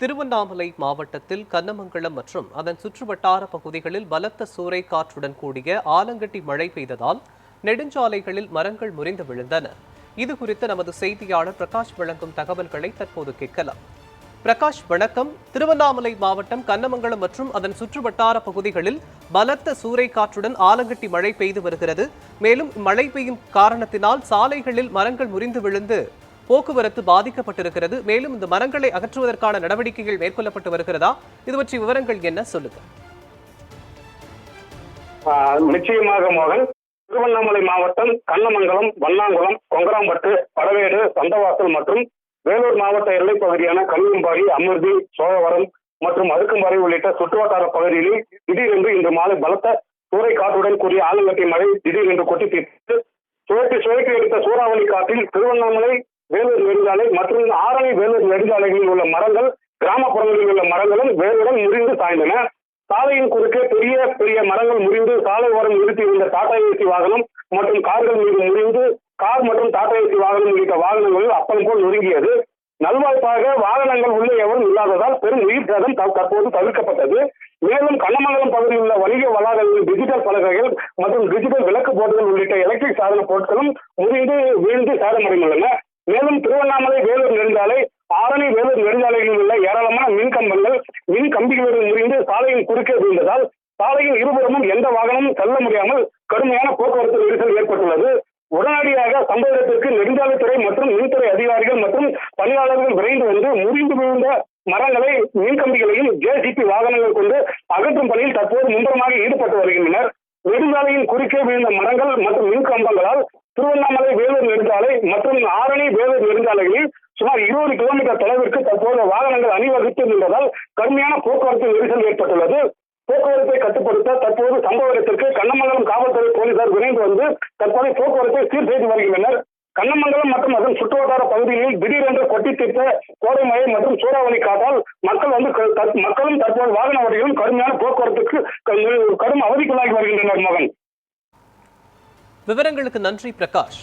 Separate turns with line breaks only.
திருவண்ணாமலை மாவட்டத்தில் கன்னமங்கலம் மற்றும் அதன் சுற்றுவட்டார பகுதிகளில் பலத்த சூறை காற்றுடன் கூடிய ஆலங்கட்டி மழை பெய்ததால் நெடுஞ்சாலைகளில் மரங்கள் முறிந்து விழுந்தன. இதுகுறித்து நமது செய்தியாளர் பிரகாஷ் வழங்கும் தகவல்களை தற்போது கேட்கலாம். பிரகாஷ், வணக்கம். திருவண்ணாமலை மாவட்டம் கன்னமங்கலம் மற்றும் அதன் சுற்றுவட்டார பகுதிகளில் பலத்த சூறை காற்றுடன் ஆலங்கட்டி மழை பெய்து வருகிறது. மேலும் மழை பெய்யும் காரணத்தினால் சாலைகளில் மரங்கள் முறிந்து விழுந்து போக்குவரத்து பாதிக்கப்பட்டிருக்கிறது. மேலும் இந்த மரங்களை அகற்றுவதற்கான நடவடிக்கைகள் மேற்கொள்ளப்பட்டு வருகிறதா? இது பற்றி விவரங்கள் என்ன, சொல்லுங்க.
நிச்சயமாக மோகன், திருவண்ணாமலை மாவட்டம் கன்னமங்கலம், வண்ணாங்குளம், கொங்கராம்பட்டு, படவேடு, சந்தவாசல் மற்றும் வேலூர் மாவட்ட எல்லைப் பகுதியான கலியம்பாடி, அமிர்தி, சோழவரம் மற்றும் அடுக்கும்பாறை உள்ளிட்ட சுற்றுவட்டார பகுதிகளில் திடீரென்று இன்று மாலை பலத்த சூறை காற்றுடன் கூடிய ஆலங்கட்டி மழை திடீரென்று கொட்டி தீர்த்து சுழற்றி எடுத்த சூறாவளி காற்றில் திருவண்ணாமலை வேலூர் நெடுஞ்சாலை மற்றும் ஆரணி வேலூர் நெடுஞ்சாலைகளில் உள்ள மரங்கள், கிராமப்புறங்களில் உள்ள மரங்களும் வேருடன் முறிந்து சாய்ந்தன. சாலையின் குறுக்கே பெரிய பெரிய மரங்கள் முறிந்து சாலை ஓரம் நிறுத்தியிருந்த டாடா ஏசி வாகனம் மற்றும் கார்கள் மீது முறிந்து கார் மற்றும் டாடா ஏசி வாகனம் உள்ளிட்ட வாகனங்களில் அப்பம் போல் நொறுங்கியது. நல்வாய்ப்பாக வாகனங்கள் உள்ளே எவரும் இல்லாததால் பெரும் உயிர் சேதம் தற்போது தவிர்க்கப்பட்டது. மேலும் கன்னமங்கலம் பகுதியில் உள்ள வணிக வளாகங்களில் டிஜிட்டல் பலகைகள் மற்றும் டிஜிட்டல் விளக்கு போர்டுகள் உள்ளிட்ட எலக்ட்ரிக் சாதன பொருட்களும் முறிந்து வீழ்ந்து சேதமடைந்துள்ளன. மேலும் திருவண்ணாமலை வேலூர் நெடுஞ்சாலை, ஆரணி வேலூர் நெடுஞ்சாலைகளில் உள்ள ஏராளமான மின் கம்பங்கள், மின் கம்பிகளுடன் முறிந்து சாலையின் குறுக்கே விழுந்ததால் சாலையின் இருபுறமும் எந்த வாகனமும் செல்ல முடியாமல் கடுமையான போக்குவரத்து நெரிசல் ஏற்பட்டுள்ளது. உடனடியாக சம்பவ இடத்திற்கு நெடுஞ்சாலைத்துறை மற்றும் மின்துறை அதிகாரிகள் மற்றும் பணியாளர்கள் விரைந்து வந்து முறிந்து விழுந்த மரங்களை, மின் கம்பிகளையும் ஜேசிபி வாகனங்கள் கொண்டு அகற்றும் பணியில் தற்போது மும்முரமாக ஈடுபட்டு வருகின்றனர். நெடுஞ்சாலையின் குறுக்கே விழுந்த மரங்கள் மற்றும் மின் கம்பங்களால் திருவண்ணாமலை வேலூர் நெடுஞ்சாலை மற்றும் ஆரணி வேலூர் நெடுஞ்சாலைகளில் சுமார் 20 கிலோமீட்டர் தொலைவிற்கு தற்போது வாகனங்கள் அணிவகுத்து நின்றதால் கடுமையான போக்குவரத்து நெரிசல் ஏற்பட்டுள்ளது. போக்குவரத்தை கட்டுப்படுத்த தற்போது சம்பவ இடத்திற்கு கன்னமங்கலம் காவல்துறை போலீசார் விரைந்து வந்து தற்போது போக்குவரத்தை சீர் செய்து வருகின்றனர். கன்னமங்கலம் மற்றும் அதன் சுற்றுவட்டார பகுதிகளில் திடீரென்று கொட்டி தீர்த்த கோடை மழை மற்றும் சூறாவளி காற்றால் மக்களும் தற்போது வாகன ஓட்டிகளும் கடுமையான போக்குவரத்துக்கு கடும் அவதிக்குள்ளாகி வருகின்றனர். மகன்,
விவரங்களுக்கு நன்றி பிரகாஷ்.